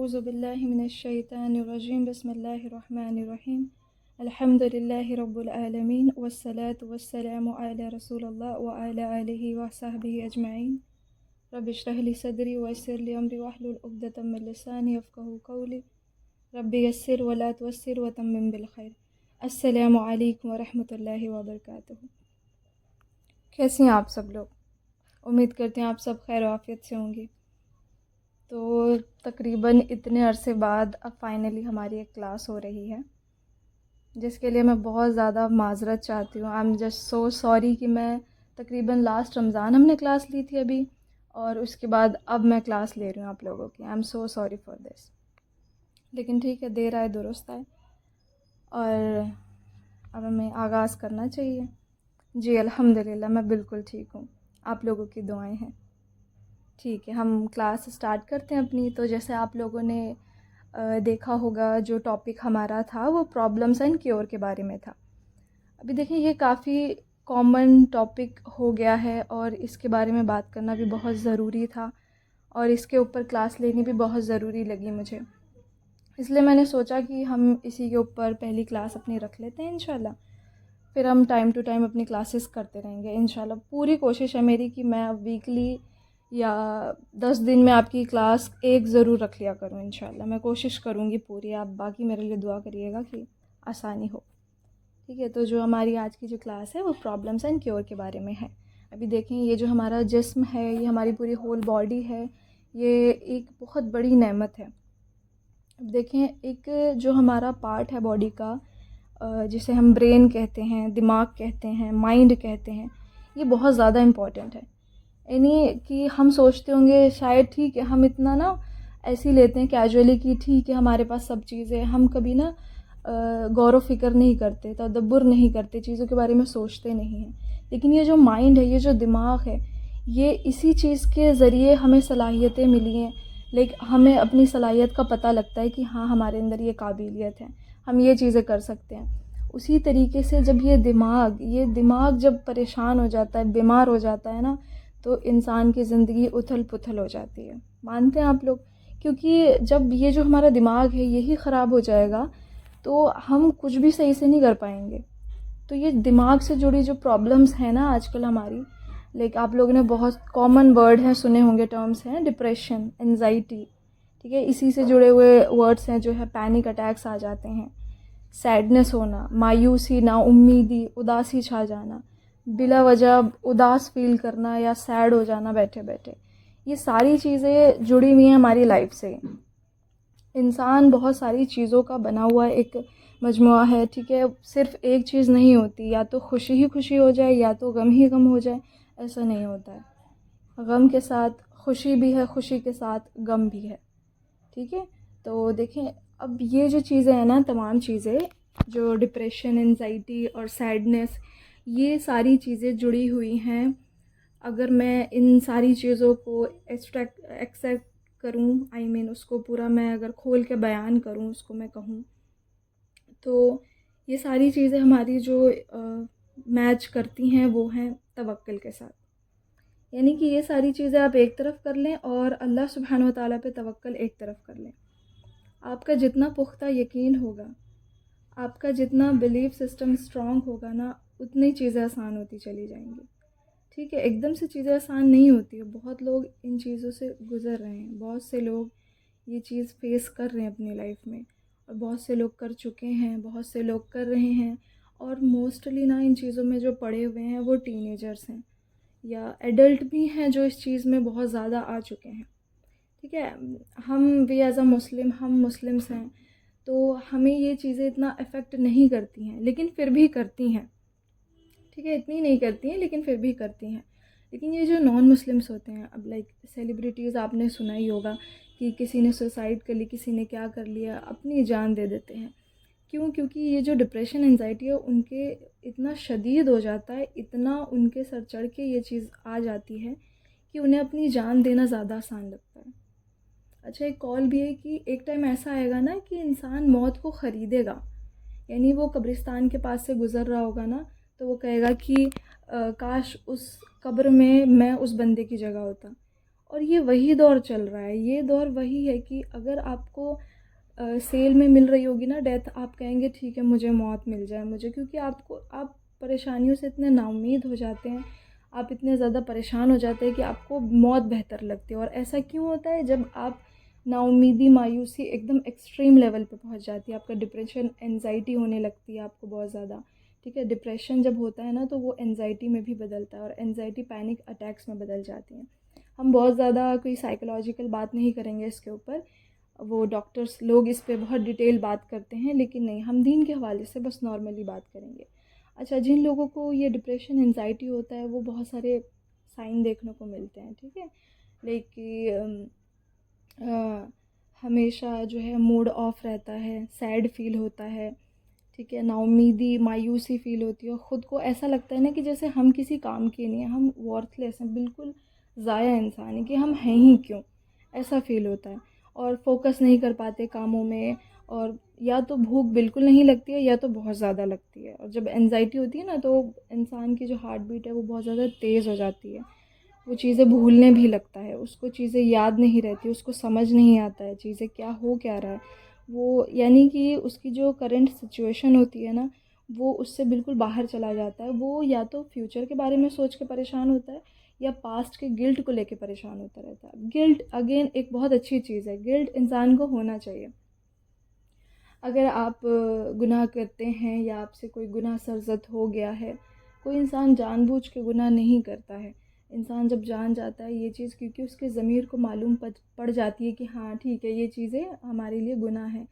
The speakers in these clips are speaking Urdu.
اعوذ باللہ من الشیطان الرجیم بسم اللہ الرحمن الرحیم الحمد للہ رب العالمین والصلاة والسلام علی رسول اللہ وعلی آلہ وصحبہ اجمعین رب اشرح لی صدری ویسر لی امری واحلل عقدۃ من لسانی یفقہوا قولی رب یسر ولا تعسر وتمم بالخیر۔ السلام علیکم ورحمۃ اللہ وبرکاتہ۔ کیسے ہیں آپ سب لوگ؟ امید کرتے ہیں آپ سب خیر و عافیت سے ہوں گے۔ تو تقریباً اتنے عرصے بعد اب فائنلی ہماری ایک کلاس ہو رہی ہے، جس کے لیے میں بہت زیادہ معذرت چاہتی ہوں۔ I am just so sorry کہ میں تقریباً لاسٹ رمضان ہم نے کلاس لی تھی ابھی، اور اس کے بعد اب میں کلاس لے رہی ہوں آپ لوگوں کی۔ I am so sorry for this, لیکن ٹھیک ہے، دیر آئے درست آئے، اور اب ہمیں آغاز کرنا چاہیے۔ جی الحمدللہ میں بالکل ٹھیک ہوں، آپ لوگوں کی دعائیں ہیں۔ ٹھیک ہے، ہم کلاس اسٹارٹ کرتے ہیں اپنی۔ تو جیسے آپ لوگوں نے دیکھا ہوگا، جو ٹاپک ہمارا تھا وہ پرابلمس اینڈ کیور کے بارے میں تھا۔ ابھی دیکھیں، یہ کافی کامن ٹاپک ہو گیا ہے اور اس کے بارے میں بات کرنا بھی بہت ضروری تھا، اور اس کے اوپر کلاس لینی بھی بہت ضروری لگی مجھے، اس لیے میں نے سوچا کہ ہم اسی کے اوپر پہلی کلاس اپنی رکھ لیتے ہیں انشاءاللہ۔ پھر ہم ٹائم ٹو ٹائم اپنی کلاسز کرتے رہیں گے انشاءاللہ۔ پوری کوشش ہے میری کہ میں اب ویکلی یا 10 دن میں آپ کی کلاس ایک ضرور رکھ لیا کروں انشاءاللہ۔ میں کوشش کروں گی پوری، آپ باقی میرے لیے دعا کریے گا کہ آسانی ہو۔ ٹھیک ہے، تو جو ہماری آج کی جو کلاس ہے وہ پرابلمس اینڈ کیور کے بارے میں ہے۔ ابھی دیکھیں، یہ جو ہمارا جسم ہے، یہ ہماری پوری ہول باڈی ہے، یہ ایک بہت بڑی نعمت ہے۔ اب دیکھیں، ایک جو ہمارا پارٹ ہے باڈی کا، جسے ہم برین کہتے ہیں، دماغ کہتے ہیں، مائنڈ کہتے ہیں، یہ بہت زیادہ امپورٹنٹ ہے۔ یعنی کہ ہم سوچتے ہوں گے شاید، ٹھیک ہے، ہم اتنا نا ایسے ہی لیتے ہیں کیجولی کہ ٹھیک ہے ہمارے پاس سب چیزیں، ہم کبھی نا غور و فکر نہیں کرتے، تدبر نہیں کرتے، چیزوں کے بارے میں سوچتے نہیں ہیں۔ لیکن یہ جو مائنڈ ہے، یہ جو دماغ ہے، یہ اسی چیز کے ذریعے ہمیں صلاحیتیں ملی ہیں۔ لیکن ہمیں اپنی صلاحیت کا پتہ لگتا ہے کہ ہاں ہمارے اندر یہ قابلیت ہے، ہم یہ چیزیں کر سکتے ہیں۔ اسی طریقے سے جب یہ دماغ جب پریشان ہو جاتا ہے، بیمار ہو جاتا ہے نا، تو انسان کی زندگی اتھل پتھل ہو جاتی ہے۔ مانتے ہیں آپ لوگ؟ کیونکہ جب یہ جو ہمارا دماغ ہے یہی خراب ہو جائے گا تو ہم کچھ بھی صحیح سے نہیں کر پائیں گے۔ تو یہ دماغ سے جڑی جو پرابلمس ہیں نا آج کل ہماری، آپ لوگوں نے بہت کامن ورڈ ہیں سنے ہوں گے، ٹرمز ہیں، ڈپریشن، انزائٹی، ٹھیک ہے، اسی سے جڑے ہوئے ورڈس ہیں جو ہے پینک اٹیکس آ جاتے ہیں، سیڈنس ہونا، مایوسی، نا امیدی، اداسی چھا جانا، بلا وجہ اداس فیل کرنا یا سیڈ ہو جانا بیٹھے بیٹھے، یہ ساری چیزیں جڑی ہوئی ہیں ہماری لائف سے۔ انسان بہت ساری چیزوں کا بنا ہوا ایک مجموعہ ہے، ٹھیک ہے، صرف ایک چیز نہیں ہوتی، یا تو خوشی ہی خوشی ہو جائے یا تو غم ہی غم ہو جائے، ایسا نہیں ہوتا ہے۔ غم کے ساتھ خوشی بھی ہے، خوشی کے ساتھ غم بھی ہے، ٹھیک ہے۔ تو دیکھیں، اب یہ جو چیزیں ہیں نا، تمام چیزیں جو ڈپریشن، انزائٹی اور سیڈنس، یہ ساری چیزیں جڑی ہوئی ہیں۔ اگر میں ان ساری چیزوں کو ایکسیپٹ کروں، اس کو پورا میں اگر کھول کے بیان کروں، اس کو میں کہوں، تو یہ ساری چیزیں ہماری جو میچ کرتی ہیں وہ ہیں توکل کے ساتھ۔ یعنی کہ یہ ساری چیزیں آپ ایک طرف کر لیں اور اللہ سبحانہ و تعالیٰ پہ توکل ایک طرف کر لیں۔ آپ کا جتنا پختہ یقین ہوگا، آپ کا جتنا بلیف سسٹم اسٹرانگ ہوگا نا، اتنی چیزیں آسان ہوتی چلی جائیں گی، ٹھیک ہے۔ ایک دم سے چیزیں آسان نہیں ہوتی ہے، بہت لوگ ان چیزوں سے گزر رہے ہیں، بہت سے لوگ یہ چیز فیس کر رہے ہیں اپنی لائف میں، اور بہت سے لوگ کر چکے ہیں، بہت سے لوگ کر رہے ہیں، اور موسٹلی نا ان چیزوں میں جو پڑے ہوئے ہیں وہ ٹین ایجرز ہیں یا ایڈلٹ بھی ہیں جو اس چیز میں بہت زیادہ آ چکے ہیں، ٹھیک ہے۔ ہم وی ایز اے مسلم، ہم مسلمس ہیں، تو ہمیں یہ چیزیں اتنا افیکٹ نہیں کرتی ہیں، لیکن پھر بھی کرتی ہیں، ٹھیک ہے، اتنی نہیں کرتی ہیں لیکن پھر بھی کرتی ہیں۔ لیکن یہ جو نان مسلمس ہوتے ہیں، اب سیلیبریٹیز آپ نے سنا ہی ہوگا کہ کسی نے سوسائڈ کر لی، کسی نے کیا کر لیا، اپنی جان دے دیتے ہیں۔ کیوں؟ کیونکہ یہ جو ڈپریشن، انزائٹی ہے، ان کے اتنا شدید ہو جاتا ہے، اتنا ان کے سر چڑھ کے یہ چیز آ جاتی ہے کہ انہیں اپنی جان دینا زیادہ آسان لگتا ہے۔ اچھا، ایک کال بھی ہے کہ ایک ٹائم ایسا آئے گا نا کہ انسان موت کو خریدے گا، یعنی وہ قبرستان کے پاس سے گزر رہا ہوگا نا، تو وہ کہے گا کہ کاش اس قبر میں اس بندے کی جگہ ہوتا، اور یہ وہی دور چل رہا ہے. یہ دور وہی ہے کہ اگر آپ کو سیل میں مل رہی ہوگی نا ڈیتھ، آپ کہیں گے ٹھیک ہے مجھے موت مل جائے مجھے، کیونکہ آپ پریشانیوں سے اتنے نا امید ہو جاتے ہیں، آپ اتنے زیادہ پریشان ہو جاتے ہیں کہ آپ کو موت بہتر لگتی ہے. اور ایسا کیوں ہوتا ہے؟ جب آپ نا امیدی، مایوسی ایک دم ایکسٹریم لیول پہ پہنچ جاتی ہے، آپ کا ڈپریشن، انزائٹی ہونے لگتی ہے آپ کو بہت زیادہ. ٹھیک ہے، ڈپریشن جب ہوتا ہے نا تو وہ انزائٹی میں بھی بدلتا ہے، اور انزائٹی پینک اٹیکس میں بدل جاتی ہیں. ہم بہت زیادہ کوئی سائیکولوجیکل بات نہیں کریں گے اس کے اوپر، وہ ڈاکٹرس لوگ اس پہ بہت ڈیٹیل بات کرتے ہیں، لیکن نہیں، ہم دین کے حوالے سے بس نارملی بات کریں گے. اچھا، جن لوگوں کو یہ ڈپریشن، انزائٹی ہوتا ہے، وہ بہت سارے سائن دیکھنے کو ملتے ہیں. ٹھیک ہے، لیکن ہمیشہ جو ہے موڈ آف رہتا ہے، سیڈ فیل ہوتا ہے. ٹھیک ہے، نا امیدی، مایوسی فیل ہوتی ہے، اور خود کو ایسا لگتا ہے نا کہ جیسے ہم کسی کام کے نہیں ہیں، ہم ورتھ لیس ہیں، بالکل ضائع انسان ہیں، کہ ہم ہیں ہی کیوں، ایسا فیل ہوتا ہے. اور فوکس نہیں کر پاتے کاموں میں، اور یا تو بھوک بالکل نہیں لگتی ہے یا تو بہت زیادہ لگتی ہے. اور جب انزائٹی ہوتی ہے نا تو انسان کی جو ہارٹ بیٹ ہے وہ بہت زیادہ تیز ہو جاتی ہے، وہ چیزیں بھولنے بھی لگتا ہے، اس کو چیزیں یاد نہیں رہتی، اس کو سمجھ نہیں آتا ہے چیزیں کیا ہو کیا رہا ہے. وہ یعنی کہ اس کی جو کرنٹ سچویشن ہوتی ہے نا وہ اس سے بالکل باہر چلا جاتا ہے. وہ یا تو فیوچر کے بارے میں سوچ کے پریشان ہوتا ہے یا پاسٹ کے گلٹ کو لے کے پریشان ہوتا رہتا ہے. گلٹ اگین ایک بہت اچھی چیز ہے، گلٹ انسان کو ہونا چاہیے. اگر آپ گناہ کرتے ہیں یا آپ سے کوئی گناہ سرزد ہو گیا ہے، کوئی انسان جان بوجھ کے گناہ نہیں کرتا ہے. انسان جب جان جاتا ہے یہ چیز، کیونکہ اس کے ضمیر کو معلوم پڑ جاتی ہے کہ ہاں ٹھیک ہے یہ چیزیں ہمارے لیے گناہ ہیں،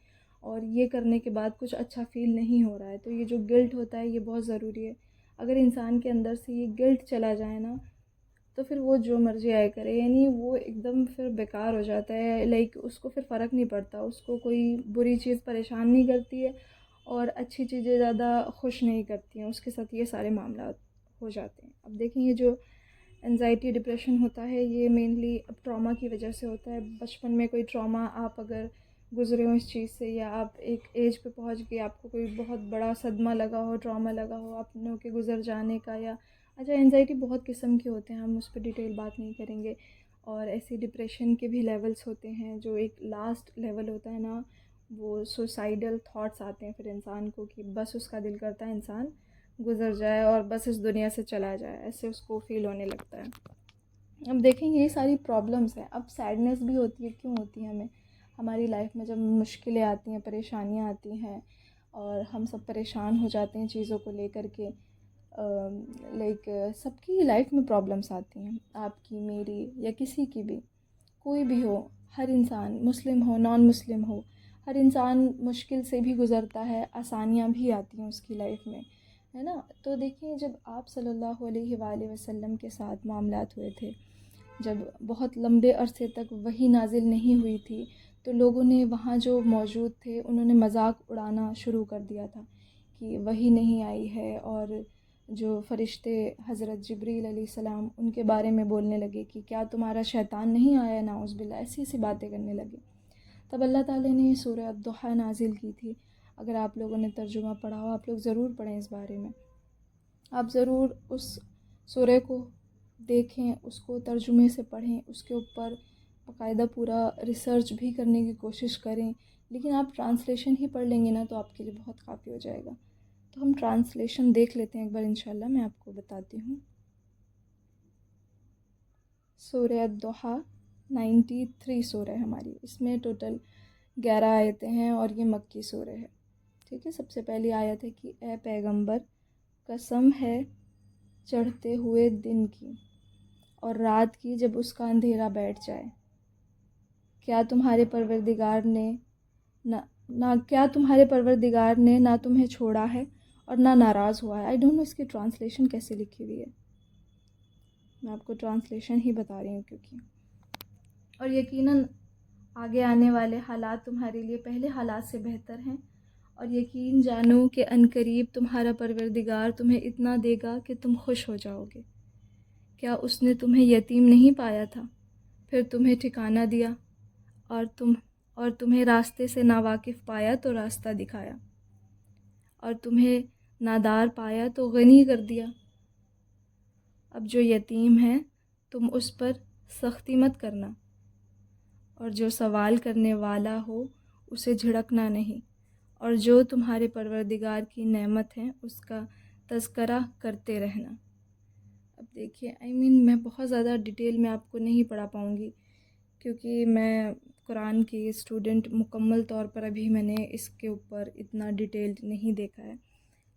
اور یہ کرنے کے بعد کچھ اچھا فیل نہیں ہو رہا ہے، تو یہ جو گلٹ ہوتا ہے یہ بہت ضروری ہے. اگر انسان کے اندر سے یہ گلٹ چلا جائے نا تو پھر وہ جو مرضی آئے کرے، یعنی وہ ایک دم پھر بیکار ہو جاتا ہے. لائک اس کو پھر فرق نہیں پڑتا، اس کو کوئی بری چیز پریشان نہیں کرتی ہے، اور اچھی چیزیں زیادہ خوش نہیں کرتی ہیں، اس کے ساتھ یہ سارے معاملات ہو جاتے ہیں. اب دیکھیں یہ جو انزائٹی، ڈپریشن ہوتا ہے یہ مینلی اب ٹراما کی وجہ سے ہوتا ہے. بچپن میں کوئی ٹراما آپ اگر گزرے ہوں اس چیز سے، یا آپ ایک ایج پہ پہنچ گئے، آپ کو کوئی بہت بڑا صدمہ لگا ہو، ٹراما لگا ہو اپنوں کے گزر جانے کا، یا اچھا انزائٹی بہت قسم کے ہوتے ہیں، ہم اس پہ ڈیٹیل بات نہیں کریں گے. اور ایسی ڈپریشن کے بھی لیولز ہوتے ہیں، جو ایک لاسٹ لیول ہوتا ہے نا وہ سوسائڈل تھاٹس آتے ہیں پھر انسان کو، کہ بس اس کا دل کرتا ہے انسان گزر جائے اور بس اس دنیا سے چلا جائے، ایسے اس کو فیل ہونے لگتا ہے. اب دیکھیں یہ ساری پرابلمس ہیں. اب سیڈنس بھی ہوتی ہے، کیوں ہوتی ہے ہمیں ہماری لائف میں؟ جب مشکلیں آتی ہیں، پریشانیاں آتی ہیں، اور ہم سب پریشان ہو جاتے ہیں چیزوں کو لے کر کے. لائک سب کی لائف میں پرابلمس آتی ہیں، آپ کی، میری، یا کسی کی بھی، کوئی بھی ہو. ہر انسان، مسلم ہو، نان مسلم ہو، ہر انسان مشکل سے بھی گزرتا ہے، آسانیاں بھی آتی ہیں اس کی لائف میں، ہے نا. تو دیکھیں جب آپ صلی اللہ علیہ وآلہ وسلم کے ساتھ معاملات ہوئے تھے، جب بہت لمبے عرصے تک وحی نازل نہیں ہوئی تھی، تو لوگوں نے وہاں جو موجود تھے انہوں نے مذاق اڑانا شروع کر دیا تھا کہ وحی نہیں آئی ہے. اور جو فرشتے حضرت جبریل علیہ السلام ان کے بارے میں بولنے لگے کہ کیا تمہارا شیطان نہیں آیا، نعوذ باللہ، ایسی ایسی باتیں کرنے لگے. تب اللہ تعالیٰ نے سورہ الضحیٰ نازل کی تھی. اگر آپ لوگوں نے ترجمہ پڑھا ہو، آپ لوگ ضرور پڑھیں اس بارے میں، آپ ضرور اس سورہ کو دیکھیں، اس کو ترجمے سے پڑھیں، اس کے اوپر باقاعدہ پورا ریسرچ بھی کرنے کی کوشش کریں. لیکن آپ ٹرانسلیشن ہی پڑھ لیں گے نا تو آپ کے لیے بہت کافی ہو جائے گا. تو ہم ٹرانسلیشن دیکھ لیتے ہیں ایک بار، انشاءاللہ میں آپ کو بتاتی ہوں. سورہ الضحیٰ 93 سورہ ہے ہماری، اس میں ٹوٹل 11 آیتیں ہیں، اور یہ مکی سورہ ہے. ٹھیک ہے، سب سے پہلی آیت ہے کہ اے پیغمبر، قسم ہے چڑھتے ہوئے دن کی اور رات کی جب اس کا اندھیرا بیٹھ جائے، کیا تمہارے پروردگار نے نہ تمہیں چھوڑا ہے اور نہ ناراض ہوا ہے. آئی ڈونٹ نو اس کی ٹرانسلیشن کیسے لکھی ہوئی ہے، میں آپ کو ٹرانسلیشن ہی بتا رہی ہوں کیونکہ. اور یقیناً آگے آنے والے حالات تمہارے لیے پہلے حالات سے بہتر ہیں، اور یقین جانو کہ عنقریب تمہارا پروردگار تمہیں اتنا دے گا کہ تم خوش ہو جاؤ گے. کیا اس نے تمہیں یتیم نہیں پایا تھا، پھر تمہیں ٹھکانہ دیا، اور تمہیں راستے سے ناواقف پایا تو راستہ دکھایا، اور تمہیں نادار پایا تو غنی کر دیا. اب جو یتیم ہے تم اس پر سختی مت کرنا، اور جو سوال کرنے والا ہو اسے جھڑکنا نہیں، اور جو تمہارے پروردگار کی نعمت ہے اس کا تذکرہ کرتے رہنا۔ اب دیکھیے میں بہت زیادہ ڈیٹیل میں آپ کو نہیں پڑھا پاؤں گی، کیونکہ میں قرآن کی اسٹوڈنٹ مکمل طور پر ابھی میں نے اس کے اوپر اتنا ڈیٹیلڈ نہیں دیکھا ہے،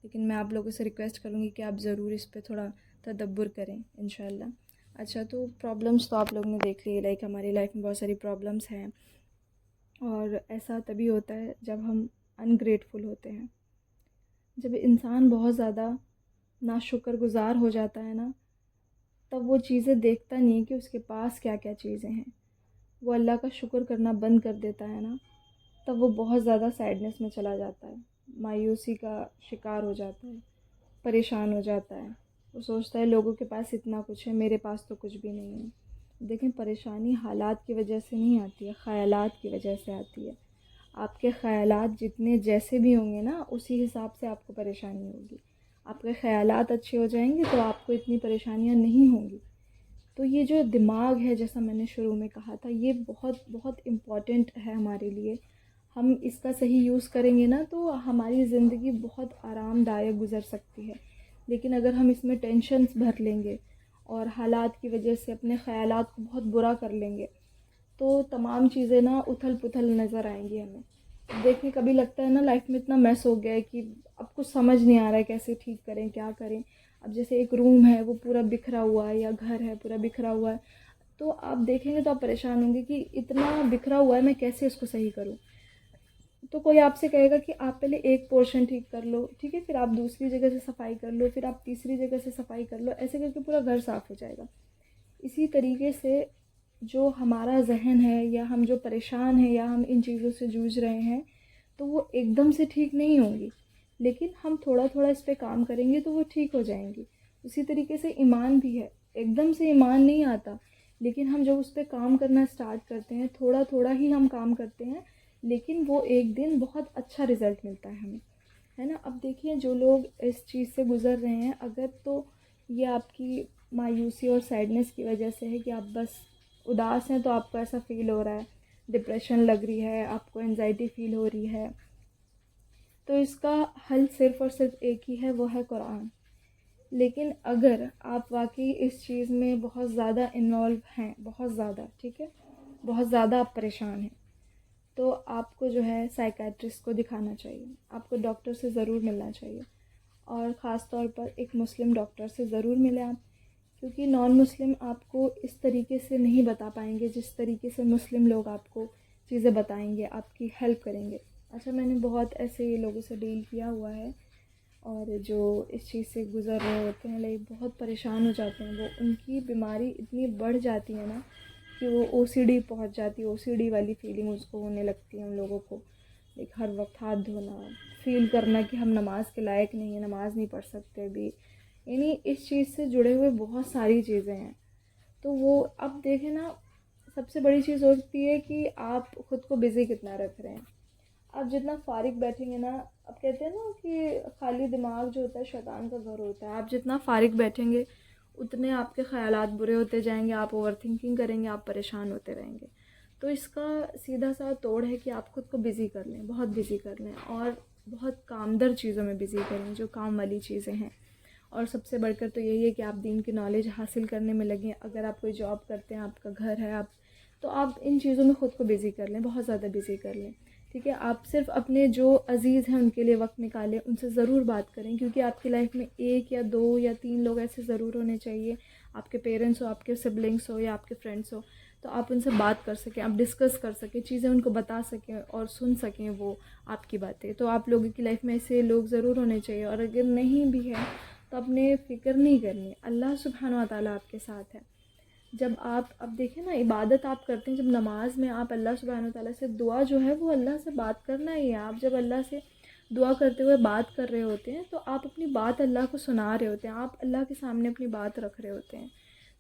لیکن میں آپ لوگوں سے ریکویسٹ کروں گی کہ آپ ضرور اس پہ تھوڑا تدبر کریں انشاءاللہ۔ اچھا، تو پرابلمس تو آپ لوگوں نے دیکھ لی، لائک ہماری لائف میں بہت ساری پرابلمس ہیں، اور ایسا تبھی ہوتا ہے جب ہم انگریٹفل ہوتے ہیں۔ جب انسان بہت زیادہ ناشکر گزار ہو جاتا ہے نا، تب وہ چیزیں دیکھتا نہیں کہ اس کے پاس کیا کیا چیزیں ہیں، وہ اللہ کا شکر کرنا بند کر دیتا ہے نا، تب وہ بہت زیادہ سیڈنس میں چلا جاتا ہے، مایوسی کا شکار ہو جاتا ہے، پریشان ہو جاتا ہے، وہ سوچتا ہے لوگوں کے پاس اتنا کچھ ہے، میرے پاس تو کچھ بھی نہیں ہے۔ دیکھیں، پریشانی حالات کی وجہ سے نہیں آتی ہے، خیالات کی وجہ سے آتی ہے۔ آپ کے خیالات جتنے جیسے بھی ہوں گے نا، اسی حساب سے آپ کو پریشانی ہوگی۔ آپ کے خیالات اچھے ہو جائیں گے تو آپ کو اتنی پریشانیاں نہیں ہوں گی۔ تو یہ جو دماغ ہے، جیسا میں نے شروع میں کہا تھا، یہ بہت بہت امپورٹنٹ ہے ہمارے لیے۔ ہم اس کا صحیح یوز کریں گے نا تو ہماری زندگی بہت آرام دائک گزر سکتی ہے، لیکن اگر ہم اس میں ٹینشنز بھر لیں گے اور حالات کی وجہ سے اپنے خیالات کو بہت برا کر لیں گے تو تمام چیزیں نا اتھل پتھل نظر آئیں گی ہمیں۔ دیکھیں، کبھی لگتا ہے نا لائف میں اتنا میس ہو گیا ہے کہ اب کچھ سمجھ نہیں آ رہا ہے کیسے ٹھیک کریں، کیا کریں۔ اب جیسے ایک روم ہے وہ پورا بکھرا ہوا ہے، یا گھر ہے پورا بکھرا ہوا ہے، تو آپ دیکھیں گے تو آپ پریشان ہوں گے کہ اتنا بکھرا ہوا ہے، میں کیسے اس کو صحیح کروں۔ تو کوئی آپ سے کہے گا کہ آپ پہلے ایک پورشن ٹھیک کر لو، ٹھیک ہے، پھر آپ دوسری جگہ سے صفائی کر لو، پھر آپ تیسری جگہ سے صفائی کر لو، ایسے کر کے پورا گھر صاف ہو جائے گا۔ اسی طریقے سے جو ہمارا ذہن ہے، یا ہم جو پریشان ہیں، یا ہم ان چیزوں سے جوجھ رہے ہیں، تو وہ ایک دم سے ٹھیک نہیں ہوں گی، لیکن ہم تھوڑا تھوڑا اس پہ کام کریں گے تو وہ ٹھیک ہو جائیں گی۔ اسی طریقے سے ایمان بھی ہے، ایک دم سے ایمان نہیں آتا، لیکن ہم جب اس پہ کام کرنا اسٹارٹ کرتے ہیں، تھوڑا تھوڑا ہی ہم کام کرتے ہیں، لیکن وہ ایک دن بہت اچھا رزلٹ ملتا ہے ہمیں، ہے نا۔ اب دیکھیے، جو لوگ اس چیز سے گزر رہے ہیں، اگر تو یہ آپ کی مایوسی اور سیڈنس کی وجہ سے ہے کہ آپ بس اداس ہیں، تو آپ کو ایسا فیل ہو رہا ہے، ڈپریشن لگ رہی ہے، آپ کو انزائٹی فیل ہو رہی ہے، تو اس کا حل صرف اور صرف ایک ہی ہے، وہ ہے قرآن۔ لیکن اگر آپ واقعی اس چیز میں بہت زیادہ انوالو ہیں، بہت زیادہ، ٹھیک ہے، بہت زیادہ آپ پریشان ہیں، تو آپ کو جو ہے سائیکیٹرسٹ کو دکھانا چاہیے، آپ کو ڈاکٹر سے ضرور ملنا چاہیے، اور خاص طور پر ایک مسلم ڈاکٹر سے ضرور ملیں آپ، کیونکہ نان مسلم آپ کو اس طریقے سے نہیں بتا پائیں گے جس طریقے سے مسلم لوگ آپ کو چیزیں بتائیں گے، آپ کی ہیلپ کریں گے۔ اچھا، میں نے بہت ایسے لوگوں سے ڈیل کیا ہوا ہے، اور جو اس چیز سے گزر رہے ہوتے ہیں، لائک بہت پریشان ہو جاتے ہیں، وہ ان کی بیماری اتنی بڑھ جاتی ہے نا کہ وہ او سی ڈی پہنچ جاتی ہے، او سی ڈی والی فیلنگ اس کو ہونے لگتی ہے ان لوگوں کو، ایک ہر وقت ہاتھ دھونا، فیل کرنا کہ ہم نماز کے لائق نہیں ہیں، نماز نہیں پڑھ سکتے بھی، یعنی اس چیز سے جڑے ہوئے بہت ساری چیزیں ہیں۔ تو وہ اب دیکھیں نا، سب سے بڑی چیز ہوتی ہے کہ آپ خود کو بزی کتنا رکھ رہے ہیں۔ آپ جتنا فارغ بیٹھیں گے نا، اب کہتے ہیں نا کہ خالی دماغ جو ہوتا ہے شیطان کا گھر ہوتا ہے، آپ جتنا فارغ بیٹھیں گے اتنے آپ کے خیالات برے ہوتے جائیں گے، آپ اوور تھنکنگ کریں گے، آپ پریشان ہوتے رہیں گے۔ تو اس کا سیدھا سا توڑ ہے کہ آپ خود کو بزی کر لیں، بہت بزی کر لیں، اور بہت کامدر چیزوں میں بزی کریں، جو کام والی چیزیں ہیں۔ اور سب سے بڑھ کر تو یہی ہے کہ آپ دین کی نالج حاصل کرنے میں لگیں۔ اگر آپ کوئی جاب کرتے ہیں، آپ کا گھر ہے، تو آپ ان چیزوں میں خود کو بزی کر لیں، بہت زیادہ بزی کر لیں، ٹھیک ہے۔ آپ صرف اپنے جو عزیز ہیں ان کے لیے وقت نکالیں، ان سے ضرور بات کریں، کیونکہ آپ کی لائف میں ایک یا دو یا تین لوگ ایسے ضرور ہونے چاہیے، آپ کے پیرنٹس ہو، آپ کے سبلنگس ہو، یا آپ کے فرینڈس ہو، تو آپ ان سے بات کر سکیں، آپ ڈسکس کر سکیں، چیزیں ان کو بتا سکیں اور سن سکیں وہ آپ کی باتیں۔ تو آپ لوگوں کی لائف میں ایسے لوگ ضرور ہونے چاہیے، اور اگر نہیں بھی ہے تو اپنے فکر نہیں کرنی، اللہ سبحانہ و تعالیٰ آپ کے ساتھ ہے۔ جب آپ اب دیکھیں نا، عبادت آپ کرتے ہیں، جب نماز میں آپ اللہ سبحانہ و تعالیٰ سے دعا جو ہے وہ اللہ سے بات کرنا ہی ہے۔ آپ جب اللہ سے دعا کرتے ہوئے بات کر رہے ہوتے ہیں تو آپ اپنی بات اللہ کو سنا رہے ہوتے ہیں، آپ اللہ کے سامنے اپنی بات رکھ رہے ہوتے ہیں۔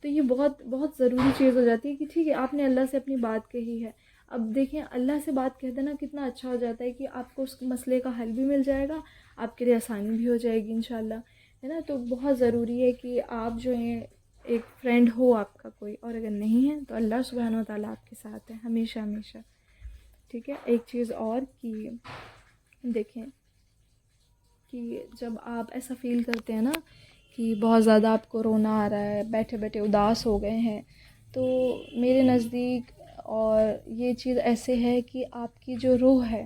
تو یہ بہت بہت ضروری چیز ہو جاتی ہے کہ ٹھیک ہے، آپ نے اللہ سے اپنی بات کہی ہے، اب دیکھیں اللہ سے بات کہہ دینا کتنا اچھا ہو جاتا ہے کہ آپ کو اس مسئلے کا حل بھی مل جائے گا، آپ کے لیے آسانی بھی ہو جائے گی انشاءاللہ، ہے نا۔ تو بہت ضروری ہے کہ آپ جو ہیں ایک فرینڈ ہو آپ کا کوئی، اور اگر نہیں ہے تو اللہ سبحانہ و تعالیٰ آپ کے ساتھ ہے ہمیشہ ہمیشہ. ٹھیک ہے. ایک چیز اور کہ دیکھیں کہ جب آپ ایسا فیل کرتے ہیں نا کہ بہت زیادہ آپ کو رونا آ رہا ہے، بیٹھے بیٹھے اداس ہو گئے ہیں، تو میرے نزدیک اور یہ چیز ایسے ہے کہ آپ کی جو روح ہے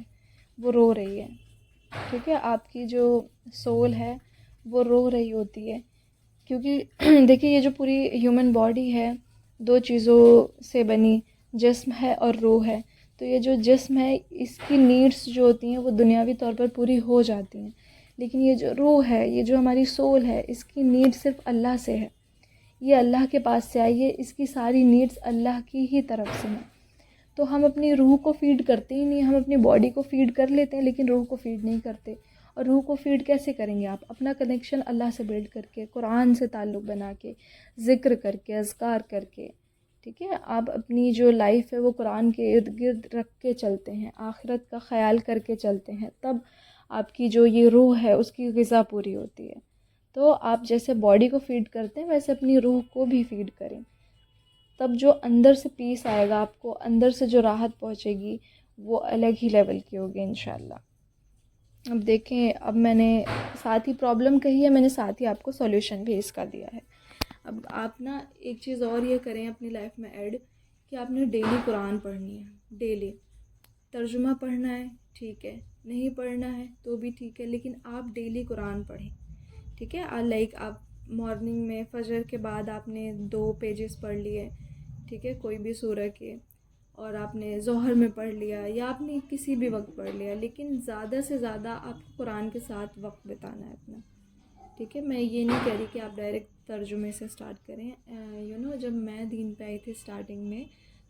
وہ رو رہی ہے. ٹھیک ہے. آپ کی جو سول ہے وہ رو رہی ہوتی ہے، کیونکہ دیکھیے یہ جو پوری ہیومن باڈی ہے 2 چیزوں سے بنی، جسم ہے اور روح ہے. تو یہ جو جسم ہے اس کی نیڈس جو ہوتی ہیں وہ دنیاوی طور پر پوری ہو جاتی ہیں، لیکن یہ جو روح ہے، یہ جو ہماری سول ہے، اس کی نیڈ صرف اللہ سے ہے. یہ اللہ کے پاس سے آئی ہے، اس کی ساری نیڈس اللہ کی ہی طرف سے ہیں. تو ہم اپنی روح کو فیڈ کرتے ہی نہیں. ہم اپنی باڈی کو فیڈ کر لیتے ہیں لیکن روح کو فیڈ نہیں کرتے. اور روح کو فیڈ کیسے کریں گے آپ؟ اپنا کنیکشن اللہ سے بلڈ کر کے، قرآن سے تعلق بنا کے، ذکر کر کے، اذکار کر کے. ٹھیک ہے. آپ اپنی جو لائف ہے وہ قرآن کے ارد گرد رکھ کے چلتے ہیں، آخرت کا خیال کر کے چلتے ہیں، تب آپ کی جو یہ روح ہے اس کی غذا پوری ہوتی ہے. تو آپ جیسے باڈی کو فیڈ کرتے ہیں ویسے اپنی روح کو بھی فیڈ کریں، تب جو اندر سے پیس آئے گا آپ کو، اندر سے جو راحت پہنچے گی وہ الگ ہی لیول کی ہوگی انشاءاللہ. اب دیکھیں، اب میں نے ساتھ ہی پرابلم کہی ہے، میں نے ساتھ ہی آپ کو سولیوشن بھی اس کا دیا ہے. اب آپ نا ایک چیز اور یہ کریں اپنی لائف میں ایڈ، کہ آپ نے ڈیلی قرآن پڑھنی ہے. ڈیلی ترجمہ پڑھنا ہے ٹھیک ہے، نہیں پڑھنا ہے تو بھی ٹھیک ہے، لیکن آپ ڈیلی قرآن پڑھیں. ٹھیک ہے. لائک آپ مارننگ میں فجر کے بعد آپ نے 2 پیجز پڑھ لیے، ٹھیک ہے، کوئی بھی سورہ کے، اور آپ نے ظہر میں پڑھ لیا یا آپ نے کسی بھی وقت پڑھ لیا، لیکن زیادہ سے زیادہ آپ کو قرآن کے ساتھ وقت بتانا ہے اپنا. ٹھیک ہے. میں یہ نہیں کہہ رہی کہ آپ ڈائریکٹ ترجمے سے سٹارٹ کریں. جب میں دین پہ آئی تھی سٹارٹنگ میں،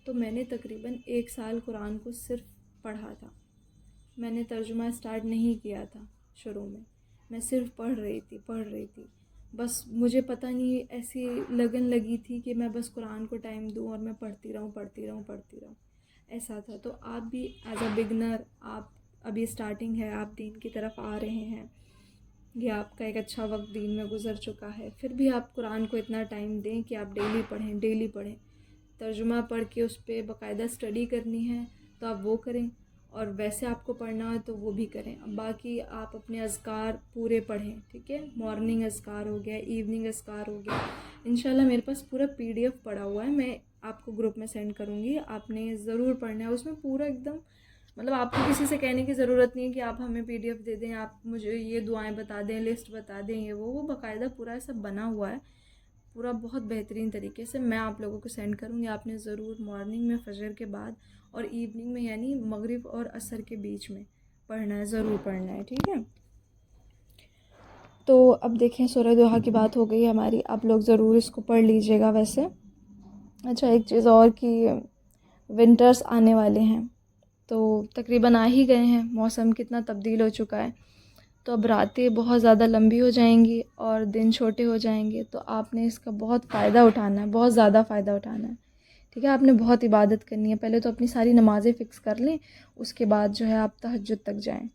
تو میں نے تقریباً 1 سال قرآن کو صرف پڑھا تھا. میں نے ترجمہ سٹارٹ نہیں کیا تھا شروع میں صرف پڑھ رہی تھی. بس مجھے پتہ نہیں ایسی لگن لگی تھی کہ میں بس قرآن کو ٹائم دوں اور میں پڑھتی رہوں. ایسا تھا. تو آپ بھی ایز اے بگنر، آپ ابھی سٹارٹنگ ہے، آپ دین کی طرف آ رہے ہیں، یا آپ کا ایک اچھا وقت دین میں گزر چکا ہے، پھر بھی آپ قرآن کو اتنا ٹائم دیں کہ آپ ڈیلی پڑھیں. ترجمہ پڑھ کے اس پہ باقاعدہ اسٹڈی کرنی ہے تو آپ وہ کریں، اور ویسے آپ کو پڑھنا ہے تو وہ بھی کریں. باقی آپ اپنے اذکار پورے پڑھیں. ٹھیک ہے. مارننگ اذکار ہو گیا، ایوننگ اذکار ہو گیا. انشاءاللہ میرے پاس پورا PDF پڑا ہوا ہے، میں آپ کو گروپ میں سینڈ کروں گی، آپ نے ضرور پڑھنا ہے. اس میں پورا ایک دم مطلب آپ کو کسی سے کہنے کی ضرورت نہیں ہے کہ آپ ہمیں PDF دے دیں، آپ مجھے یہ دعائیں بتا دیں، لسٹ بتا دیں، یہ وہ باقاعدہ پورا ایسا بنا ہوا ہے، پورا بہت بہترین طریقے سے. میں آپ لوگوں کو سینڈ کروں گی. آپ نے ضرور مارننگ میں فجر کے بعد اور ایوننگ میں یعنی مغرب اور عصر کے بیچ میں پڑھنا ہے، ضرور پڑھنا ہے. ٹھیک ہے. تو اب دیکھیں سورہ دوحہ کی بات ہو گئی ہماری، آپ لوگ ضرور اس کو پڑھ لیجئے گا. ویسے اچھا ایک چیز اور کہ ونٹرز آنے والے ہیں، تو تقریباً آ ہی گئے ہیں، موسم کتنا تبدیل ہو چکا ہے. تو اب راتیں بہت زیادہ لمبی ہو جائیں گی اور دن چھوٹے ہو جائیں گے. تو آپ نے اس کا بہت فائدہ اٹھانا ہے، بہت زیادہ فائدہ اٹھانا ہے. ٹھیک ہے. آپ نے بہت عبادت کرنی ہے. پہلے تو اپنی ساری نمازیں فکس کر لیں، اس کے بعد جو ہے آپ تہجد تک جائیں.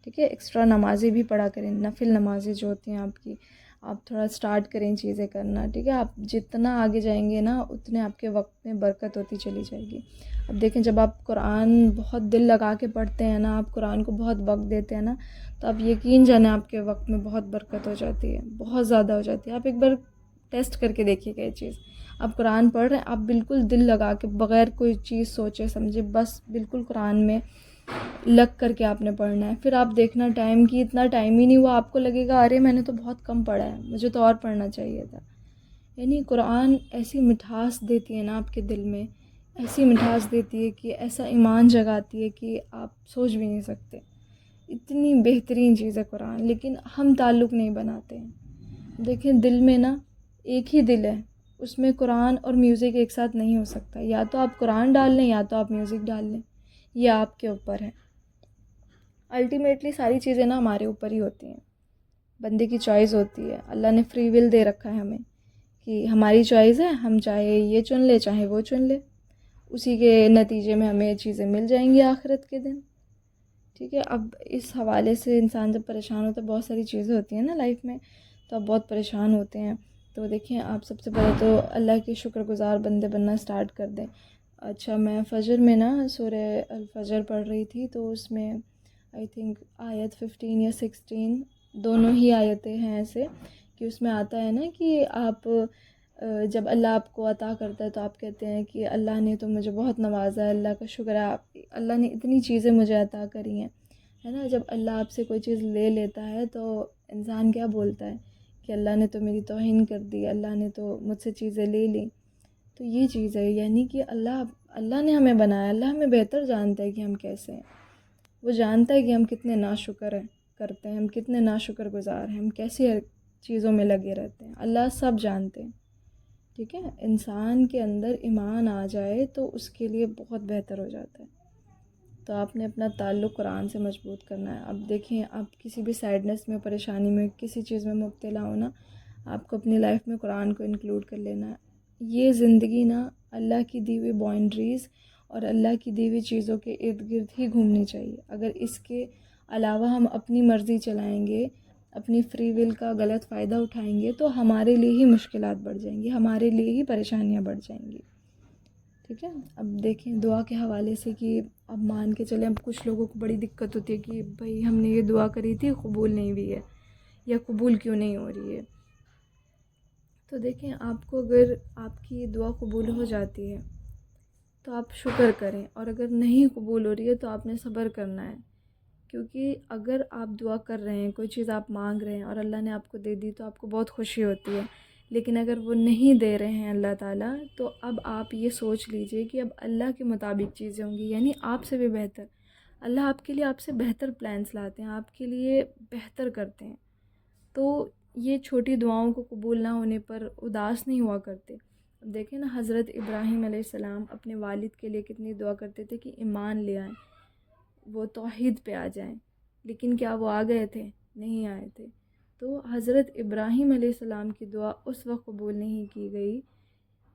ٹھیک ہے. ایکسٹرا نمازیں بھی پڑھا کریں، نفل نمازیں جو ہوتی ہیں آپ کی، آپ تھوڑا سٹارٹ کریں چیزیں کرنا. ٹھیک ہے. آپ جتنا آگے جائیں گے نا اتنے آپ کے وقت میں برکت ہوتی چلی جائے گی. اب دیکھیں جب آپ قرآن بہت دل لگا کے پڑھتے ہیں نا، آپ قرآن کو بہت وقت دیتے ہیں نا، تو آپ یقین جانیں آپ کے وقت میں بہت برکت ہو جاتی ہے، بہت زیادہ ہو جاتی ہے. آپ ایک بار ٹیسٹ کر کے دیکھیے گا یہ چیز. آپ قرآن پڑھ رہے ہیں، آپ بالکل دل لگا کے بغیر کوئی چیز سوچے سمجھے بس بالکل قرآن میں لگ کر کے آپ نے پڑھنا ہے. پھر آپ دیکھنا ٹائم کی اتنا ٹائم ہی نہیں ہوا، آپ کو لگے گا ارے میں نے تو بہت کم پڑھا ہے، مجھے تو اور پڑھنا چاہیے تھا. یعنی قرآن ایسی مٹھاس دیتی ہے نا آپ کے دل میں، ایسی مٹھاس دیتی ہے کہ ایسا ایمان جگاتی ہے کہ آپ سوچ بھی نہیں سکتے. اتنی بہترین چیز ہے قرآن، لیکن ہم تعلق نہیں بناتے ہیں. دیکھیں دل میں نا ایک ہی دل ہے، اس میں قرآن اور میوزک ایک ساتھ نہیں ہو سکتا. یا تو آپ قرآن ڈال لیں یا تو آپ میوزک ڈال لیں، یہ آپ کے اوپر ہے. الٹیمیٹلی ساری چیزیں نا ہمارے اوپر ہی ہوتی ہیں، بندے کی چوائس ہوتی ہے. اللہ نے فری ول دے رکھا ہے ہمیں کہ ہماری چوائس ہے، ہم چاہے یہ چن لے چاہے وہ چن لے، اسی کے نتیجے میں ہمیں چیزیں مل جائیں گی آخرت کے دن. ٹھیک ہے. اب اس حوالے سے انسان جب پریشان ہوتا ہے، بہت ساری چیزیں ہوتی ہیں نا لائف میں، تو اب بہت پریشان ہوتے ہیں. تو دیکھیں آپ سب سے پہلے تو اللہ کے شکر گزار بندے بننا اسٹارٹ کر دیں. اچھا میں فجر میں نا سورہ الفجر پڑھ رہی تھی، تو اس میں آئی تھنک آیت 15 یا 16 دونوں ہی آیتیں ہیں ایسے کہ اس میں آتا ہے نا کہ آپ جب اللہ آپ کو عطا کرتا ہے تو آپ کہتے ہیں کہ اللہ نے تو مجھے بہت نوازا ہے، اللہ کا شکر ہے، اللہ نے اتنی چیزیں مجھے عطا کری ہیں، ہے نا. جب اللہ آپ سے کوئی چیز لے لیتا ہے تو انسان کیا بولتا ہے کہ اللہ نے تو میری توہین کر دی، اللہ نے تو مجھ سے چیزیں لے لی. تو یہ چیز ہے، یعنی کہ اللہ نے ہمیں بنایا، اللہ ہمیں بہتر جانتا ہے کہ ہم کیسے ہیں. وہ جانتا ہے کہ ہم کتنے ناشکر ہیں کرتے ہیں، ہم کتنے ناشکر گزار ہیں، ہم کیسی چیزوں میں لگے رہتے ہیں. اللہ سب جانتے ہیں. ٹھیک ہے، انسان کے اندر ایمان آ جائے تو اس کے لیے بہت بہتر ہو جاتا ہے. تو آپ نے اپنا تعلق قرآن سے مضبوط کرنا ہے. اب دیکھیں آپ کسی بھی سیڈنس میں، پریشانی میں، کسی چیز میں مبتلا ہونا، آپ کو اپنی لائف میں قرآن کو انکلوڈ کر لینا ہے. یہ زندگی نا اللہ کی دی ہوئی باؤنڈریز اور اللہ کی دی ہوئی چیزوں کے ارد گرد ہی گھومنی چاہیے. اگر اس کے علاوہ ہم اپنی مرضی چلائیں گے، اپنی فری ول کا غلط فائدہ اٹھائیں گے تو ہمارے لیے ہی مشکلات بڑھ جائیں گی، ہمارے لیے ہی پریشانیاں بڑھ جائیں گی. ٹھیک ہے، اب دیکھیں دعا کے حوالے سے کہ اب مان کے چلیں، اب کچھ لوگوں کو بڑی دقت ہوتی ہے کہ بھائی ہم نے یہ دعا کری تھی قبول نہیں ہوئی ہے، یا قبول کیوں نہیں ہو رہی ہے. تو دیکھیں آپ کو اگر آپ کی یہ دعا قبول ہو جاتی ہے تو آپ شکر کریں، اور اگر نہیں قبول ہو رہی ہے تو آپ نے صبر کرنا ہے. کیونکہ اگر آپ دعا کر رہے ہیں، کوئی چیز آپ مانگ رہے ہیں اور اللہ نے آپ کو دے دی تو آپ کو بہت خوشی ہوتی ہے. لیکن اگر وہ نہیں دے رہے ہیں اللہ تعالیٰ، تو اب آپ یہ سوچ لیجئے کہ اب اللہ کے مطابق چیزیں ہوں گی، یعنی آپ سے بھی بہتر. اللہ آپ کے لیے آپ سے بہتر پلانس لاتے ہیں، آپ کے لیے بہتر کرتے ہیں. تو یہ چھوٹی دعاؤں کو قبول نہ ہونے پر اداس نہیں ہوا کرتے. اب دیکھیں نا حضرت ابراہیم علیہ السلام اپنے والد کے لیے کتنی دعا کرتے تھے کہ ایمان لے آئیں، وہ توحید پہ آ جائیں. لیکن کیا وہ آ گئے تھے؟ نہیں آئے تھے. تو حضرت ابراہیم علیہ السلام کی دعا اس وقت قبول نہیں کی گئی،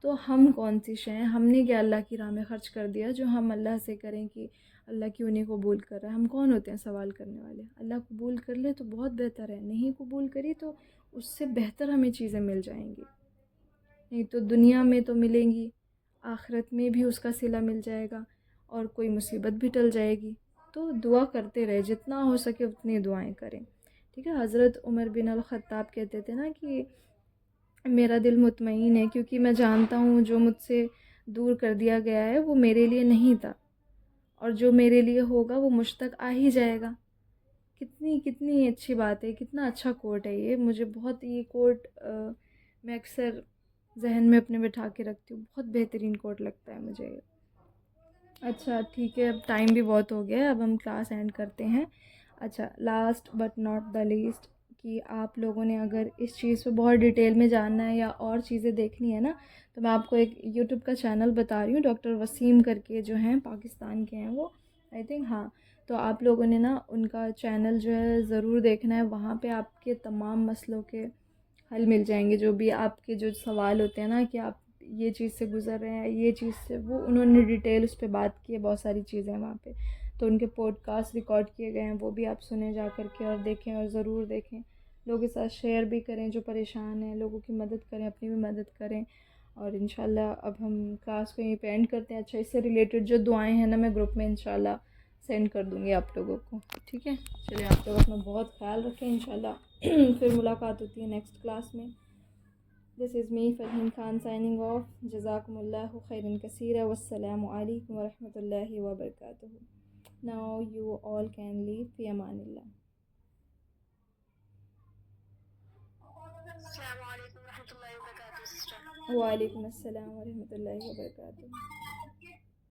تو ہم کون سی شے ہیں؟ ہم نے کیا اللہ کی راہ میں خرچ کر دیا جو ہم اللہ سے کریں کہ اللہ کیوں نہیں قبول کر رہا ہے؟ ہم کون ہوتے ہیں سوال کرنے والے؟ اللہ قبول کر لے تو بہت بہتر ہے، نہیں قبول کری تو اس سے بہتر ہمیں چیزیں مل جائیں گی. نہیں تو دنیا میں تو ملیں گی، آخرت میں بھی اس کا صلہ مل جائے گا، اور کوئی مصیبت بھی ٹل جائے گی. تو دعا کرتے رہے، جتنا ہو سکے اتنی دعائیں کریں. ٹھیک ہے، حضرت عمر بن الخطاب کہتے تھے نا کہ میرا دل مطمئن ہے کیونکہ میں جانتا ہوں جو مجھ سے دور کر دیا گیا ہے وہ میرے لیے نہیں تھا، اور جو میرے لیے ہوگا وہ مجھ تک آ ہی جائے گا. کتنی اچھی بات ہے، کتنا اچھا کوٹ ہے یہ. مجھے بہت یہ کوٹ میں اکثر ذہن میں اپنے بٹھا کے رکھتی ہوں، بہت بہترین کوٹ لگتا ہے مجھے. اچھا ٹھیک ہے، اب ٹائم بھی بہت ہو گیا ہے، اب ہم کلاس اینڈ کرتے ہیں. اچھا last but not the least, کہ آپ لوگوں نے اگر اس چیز پہ بہت ڈیٹیل میں جاننا ہے یا اور چیزیں دیکھنی ہے نا، تو میں آپ کو ایک یوٹیوب کا چینل بتا رہی ہوں، ڈاکٹر وسیم کر کے جو ہیں پاکستان کے ہیں وہ، آئی تھنک ہاں. تو آپ لوگوں نے نا ان کا چینل جو ہے ضرور دیکھنا ہے. وہاں پہ آپ کے تمام مسئلوں کے حل مل جائیں گے، جو بھی آپ کے جو سوال ہوتے ہیں نا کہ آپ یہ چیز سے گزر رہے ہیں، یہ چیز سے، وہ انہوں نے ڈیٹیل اس پہ بات کی ہے. بہت ساری چیزیں ہیں وہاں پہ، تو ان کے پوڈ کاسٹ ریکارڈ کیے گئے ہیں، وہ بھی آپ سنیں جا کر کے، اور دیکھیں، اور ضرور دیکھیں. لوگوں کے ساتھ شیئر بھی کریں جو پریشان ہیں، لوگوں کی مدد کریں، اپنی بھی مدد کریں. اور انشاءاللہ اب ہم کلاس کو یہیں پہ اینڈ کرتے ہیں. اچھا اس سے ریلیٹڈ جو دعائیں ہیں نا میں گروپ میں انشاءاللہ سینڈ کر دوں گی آپ لوگوں کو. ٹھیک ہے، چلیں آپ لوگ اپنا بہت خیال رکھیں. انشاءاللہ پھر ملاقات ہوتی ہے نیکسٹ کلاس میں. دس از می فرحین خان سائننگ آف. جزاکم اللہ خیرا کثیرا، والسلام علیکم ورحمۃ اللہ وبرکاتہ. Now you all can leave. فی امان اللہ. السلام علیکم ورحمۃ اللہ وبرکاتہ سسٹر. وعلیکم السلام ورحمۃ اللہ وبرکاتہ.